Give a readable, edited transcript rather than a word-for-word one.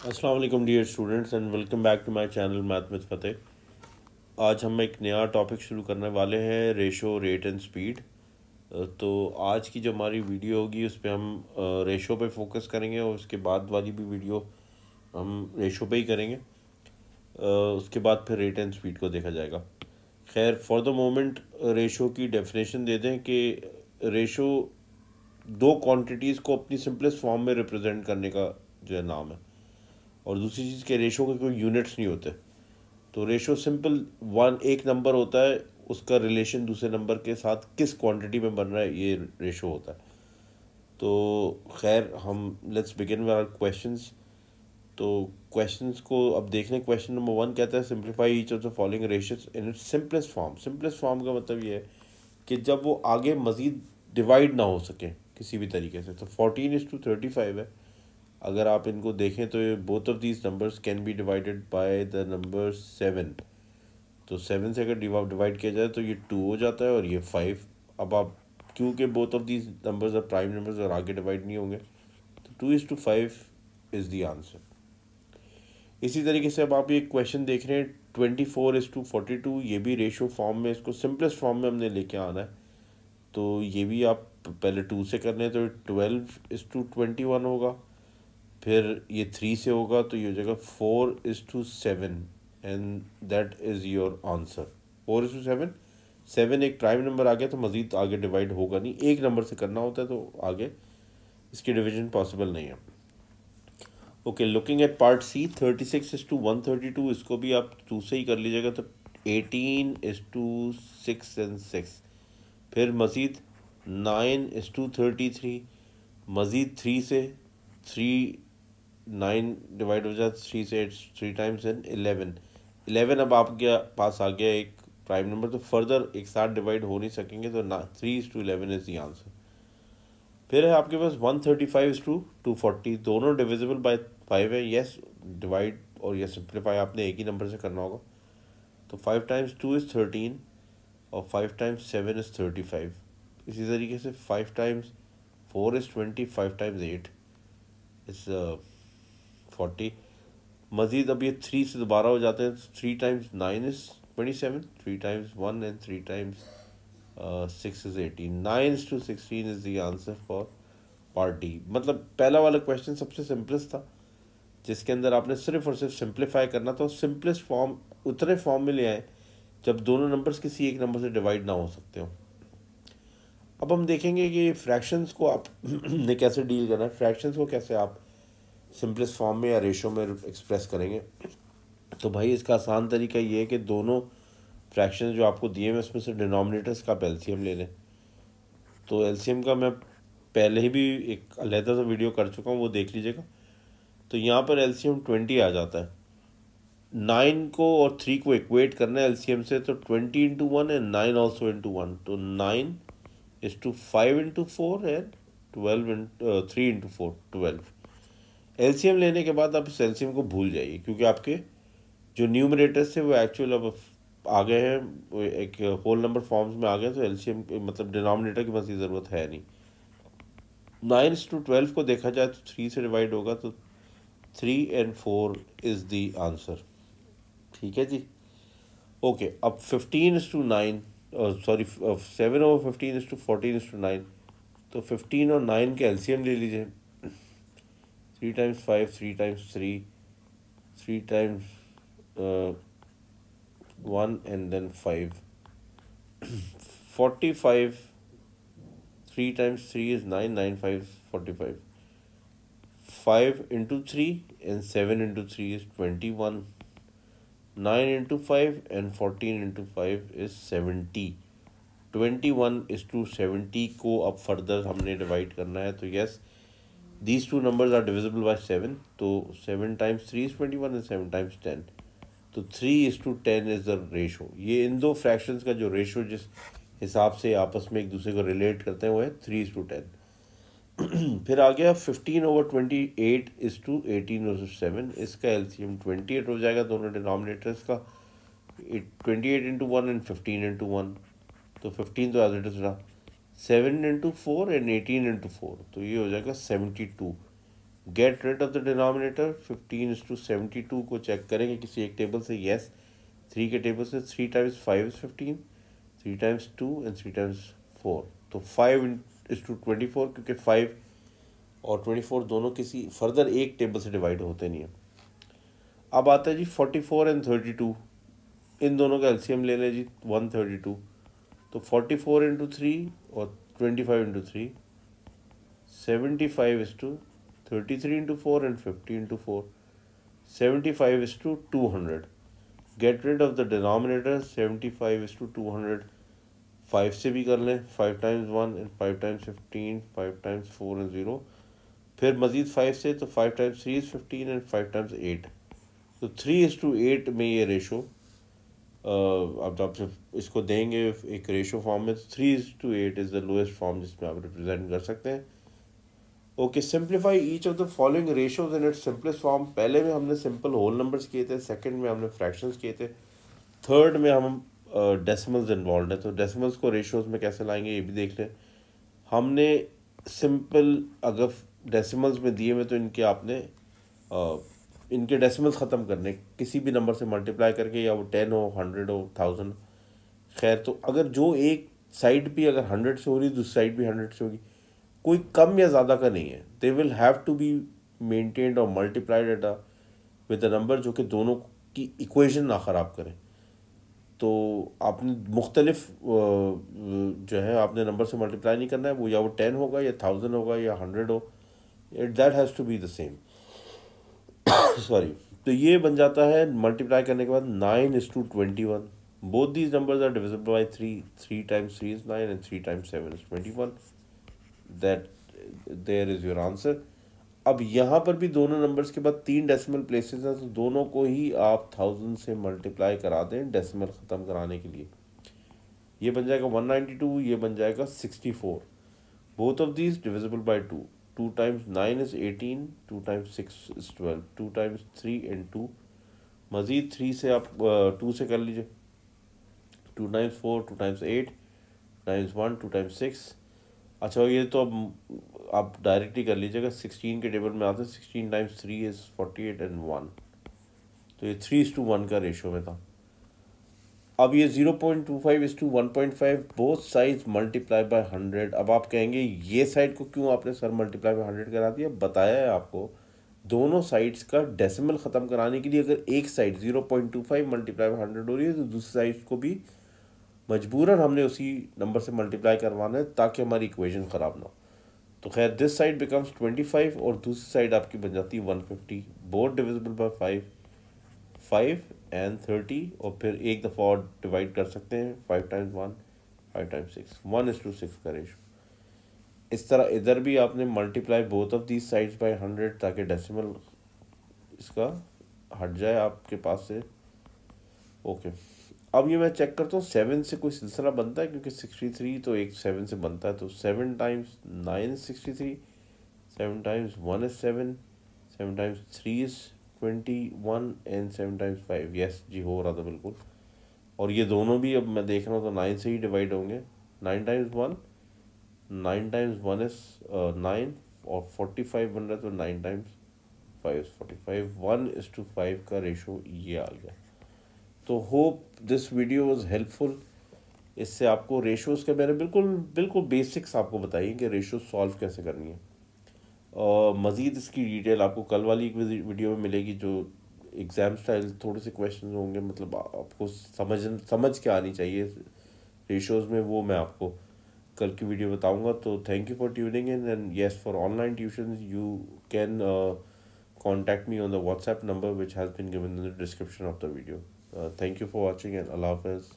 अस्सलाम वालेकुम dear students and welcome back to my channel math with Fateh. आज हम एक नया टॉपिक शुरू करने वाले हैं, रेशो, रेट एंड स्पीड। तो आज की जो हमारी वीडियो होगी उस पर हम रेशो पे फोकस करेंगे और उसके बाद वाली भी वीडियो हम रेशो पे ही करेंगे। उसके बाद फिर रेट एंड स्पीड को देखा जाएगा। खैर फॉर द मोमेंट रेशो की डेफिनेशन दे दें कि रेशो दो क्वांटिटीज़ को अपनी सिंपलेस्ट फॉर्म में रिप्रेजेंट करने का जो है नाम है। और दूसरी चीज़ के रेशो के कोई यूनिट्स नहीं होते। तो रेशो सिंपल एक नंबर होता है, उसका रिलेशन दूसरे नंबर के साथ किस क्वांटिटी में बन रहा है, ये रेशो होता है। तो खैर हम let's begin with our questions. तो क्वेश्चंस को अब देख लें। क्वेश्चन नंबर 1 कहता है simplify each of the following ratios in its simplest form. Simplest form का मतलब ये है कि जब वो आगे मज़ीद डिवाइड ना हो सके किसी भी तरीके से। तो 14:35 है। अगर आप इनको देखें तो both of these numbers can be divided by the number 7। तो 7 से अगर डिवाइड किया जाए तो ये 2 हो जाता है और ये 5। अब आप क्योंकि both of these numbers are prime numbers और आगे डिवाइड नहीं होंगे, तो 2:5 इज़ द आंसर। इसी तरीके से अब आप ये क्वेश्चन देख रहे हैं 24:42। ये भी रेशो फॉर्म में, इसको सिंपलेस्ट फॉर्म में हमने लेके आना है। तो ये भी आप पहले 2 से करने हैं तो 12:21 होगा। फिर ये 3 से होगा तो ये हो जाएगा 4:7 and that is your answer. 4:7। 7 एक प्राइम नंबर आ गया तो मज़ीद आगे डिवाइड होगा नहीं, एक नंबर से करना होता है तो आगे इसकी डिवीजन पॉसिबल नहीं है। Okay, looking at part C, 36:132, इसको भी आप 2 से ही कर लीजिएगा तो 18:6 एंड 6। फिर मज़ीद 9:33, मज़ीद 3 से 3 9 डिवाइड हो जाए 3 से 3 टाइम्स एंड 11। अब आपके पास आ गया एक प्राइम नंबर, तो फर्दर एक साथ डिवाइड हो नहीं सकेंगे, तो ना 3:11 इज द आंसर। फिर है आपके पास 135:240, दोनों डिविजिबल बाय 5 है। यस, डिवाइड और यस सिंप्लीफाई आपने एक ही नंबर से करना होगा। तो 5 टाइम्स 2 इज़ 13 और 5 टाइम्स 7 इज़ 35। इसी तरीके से 5 टाइम्स 4 इज़ 20, 5 टाइम्स 8 इज़ 40। मज़ीद अब ये 3 से दोबारा हो जाते हैं। 3 times 9 is 27, 3 times 1 and 3 times 6 is 18। 9:16 is the answer for part D. मतलब पहला वाला क्वेश्चन सबसे सिंपलेस्ट था, जिसके अंदर आपने सिर्फ और सिर्फ सिंप्लीफाई करना था। सिंपलेस्ट फॉर्म उतने फॉर्म में ले आए जब दोनों नंबर्स किसी एक नंबर से डिवाइड ना हो सकते हो। अब हम देखेंगे कि फ्रैक्शंस को आप ने कैसे डील करना है, फ्रैक्शंस को कैसे आप सिंपलेस्ट फॉर्म में या रेशो में एक्सप्रेस करेंगे। तो भाई इसका आसान तरीका ये है कि दोनों फ्रैक्शन जो आपको दिए हैं उसमें से डिनोमिनेटर्स का आप एलसीएम ले लें। तो एलसीएम का मैं पहले ही भी एक अलहदा सा वीडियो कर चुका हूँ, वो देख लीजिएगा। तो यहाँ पर एलसीएम 20 आ जाता है। 9 को और 3 को इक्वेट करना है एलसीएम से, तो 20 into 1 एंड 9 ऑल्सो into 1। तो 9:5 into 4 एंड 3 into 4 12। एलसीएम लेने के बाद आप इस एलसीएम को भूल जाइए, क्योंकि आपके जो न्यूमरेटर्स थे वो एक्चुअल अब आ गए हैं, वो एक होल नंबर फॉर्म्स में आ गए। तो एलसीएम मतलब डिनोमिनेटर की बस ज़रूरत है नहीं। 9:12 को देखा जाए तो 3 से डिवाइड होगा, तो 3 and 4 इज़ दी आंसर। ठीक है जी। ओके, अब 15:9, सॉरी 7/15:14:9। तो 15 और 9 के एलसीएम ले लीजिए। 3 times 5, 3 times 3, 3 times 1 and then 5। 45, 3 times 3 is 9, 9 5 is 45। 5 into 3 and 7 into 3 is 21। 9 into 5 and 14 into 5 is 70। 21:70 को अब फर्दर हमने डिवाइड करना है। तो yes, these two numbers are divisible by 7। तो 7 टाइम्स 3 is 21 and 7 times 10। तो 3:10 इज़ द रेशो। ये इन दो फ्रैक्शंस का जो रेशो जिस हिसाब से आपस में एक दूसरे को रिलेट करते हैं वो है 3:10। फिर आ गया 15/28:18:7। इसका एलसीएम 28 हो जाएगा दोनों डिनोमिनेटर्स का। 28 into 1 एंड 15 into 1। तो 15 तो एज इट इज़ रहा। 7 into 4 एंड 18 into 4, तो ये हो जाएगा 72। Get rid of the denominator 15:72 को चेक करेंगे किसी एक टेबल से, यस 3 के टेबल से। 3 times 5 is 15, 3 times 2 and 3 times 4, तो 5:24 क्योंकि 5 और 24 दोनों किसी फर्दर एक टेबल से डिवाइड होते नहीं हैं। अब आता है जी 44 एंड 32, इन दोनों का एलसीएम ले लें जी 132, तो 44 इंटू 3 और 25 into 3, 75 is to 33 into 4 and 50 into 4, 75 is to 200. Get rid of the denominator, 75 is to 200, 5 से भी कर लें, 5 times 1 and 5 times 15, 5 times 4 and 0, फिर मज़ीद 5 से तो 5 times 3 is 15 and 5 times 8, तो 3:8 में ये रेशो अब आप जब इसको देंगे एक रेशो फॉर्म में, 3:8 इज़ द लोएस्ट फॉर्म जिसमें आप रिप्रेजेंट कर सकते हैं। Okay, simplify each of the following ratios in its simplest form. पहले में हमने सिंपल होल नंबर्स किए थे, सेकंड में हमने फ्रैक्शंस किए थे, थर्ड में हम डेसिमल्स इन्वॉल्व है, तो डेसिमल्स को रेशोज में कैसे लाएंगे ये भी देख लें। हमने सिंपल अगर डेसिमल्स में दिए हुए तो इनके आपने इनके डेसिमल्स ख़त्म करने, किसी भी नंबर से मल्टीप्लाई करके, या वो 10 हो, 100 हो, 1000, खैर। तो अगर जो एक साइड भी अगर 100 से हो रही, दूसरी साइड भी 100 से होगी, कोई कम या ज़्यादा का नहीं है। They will have to be maintained और multiplied at with a number जो कि दोनों की इक्वेशन ना ख़राब करें। तो आपने मुख्तलिफ जो है आपने नंबर से मल्टीप्लाई नहीं करना है, वो या वो 10 होगा या 1000 होगा या 100 हो, that has to be the same. Sorry, तो ये बन जाता है मल्टीप्लाई करने के बाद 9:21। Both these numbers are divisible by 3, 3 times 3 is 9 and 3 times 7 is 21, that there is your answer. अब यहाँ पर भी दोनों नंबर्स के बाद 3 डेसिमल प्लेसेस हैं, तो दोनों को ही आप 1000 से मल्टीप्लाई करा दें डेसिमल ख़त्म कराने के लिए। ये बन जाएगा 192, ये बन जाएगा 64। Both of these divisible by 2, 2 times 9 is 18, 2 times 6 is 12, 2 times 3 and 2, मज़ीद 3 से आप 2 से कर लीजिए, 2 times 4, 2 times 8, 2 times 1, 2 times 6। अच्छा, ये तो अब आप डायरेक्टली कर लीजिएगा, 16 के टेबल में आते हैं, 16 times 3 is 48 and 1, तो ये 3:1 का रेशो में था। अब ये 0.25:1.5, बोथ साइड मल्टीप्लाई बाय 100। अब आप कहेंगे ये साइड को क्यों आपने सर मल्टीप्लाई बाय 100 करा दिया? बताया है आपको, दोनों साइड्स का डेसिमल ख़त्म कराने के लिए अगर एक साइड 0.25 मल्टीप्लाई बाय 100 हो रही है तो दूसरी साइड को भी मजबूरन हमने उसी नंबर से मल्टीप्लाई करवाना है ताकि हमारी इक्वेशन ख़राब ना हो। तो खैर दिस साइड बिकम्स 25 और दूसरी साइड आपकी बन जाती है 150, बोथ डिविजिबल बाय 5 एंड 30, और फिर एक दफ़ा और डिवाइड कर सकते हैं, 5 times 1, 5 times 6, 1:6 का रेशो। इस तरह इधर भी आपने multiply both of these sides by 100 ताकि डेसिमल इसका हट जाए आपके पास से। ओके, अब ये मैं चेक करता हूँ 7 से कोई सिलसिला बनता है, क्योंकि 63 तो एक 7 से बनता है, तो 7 times 9 is 63, 7 times 1 is 7, 7 times 3 is 21 and 7 times 5, yes जी हो रहा था बिल्कुल। और ये दोनों भी अब मैं देख रहा हूँ तो 9 से ही डिवाइड होंगे, 9 times 1, 9 times 1 is 9, और 45 बन रहा है, तो 9 times 5 is 45, 1:5 का रेशो ये आ गया। तो hope this video was helpful. इससे आपको रेशोज़ के मैंने बिल्कुल बेसिक्स आपको बताइए कि रेशो सॉल्व कैसे करनी है, और मज़ीद इसकी डिटेल आपको कल वाली वीडियो में मिलेगी, जो एग्ज़ाम स्टाइल थोड़े से क्वेश्चन होंगे, मतलब आपको समझ के आनी चाहिए रेशोज़ में, वो मैं आपको कल की वीडियो बताऊंगा। तो thank you for tuning in, and yes for online tuition you can contact me on the WhatsApp number which has been given in the description of the video. Thank you for watching, and Allah Hafiz.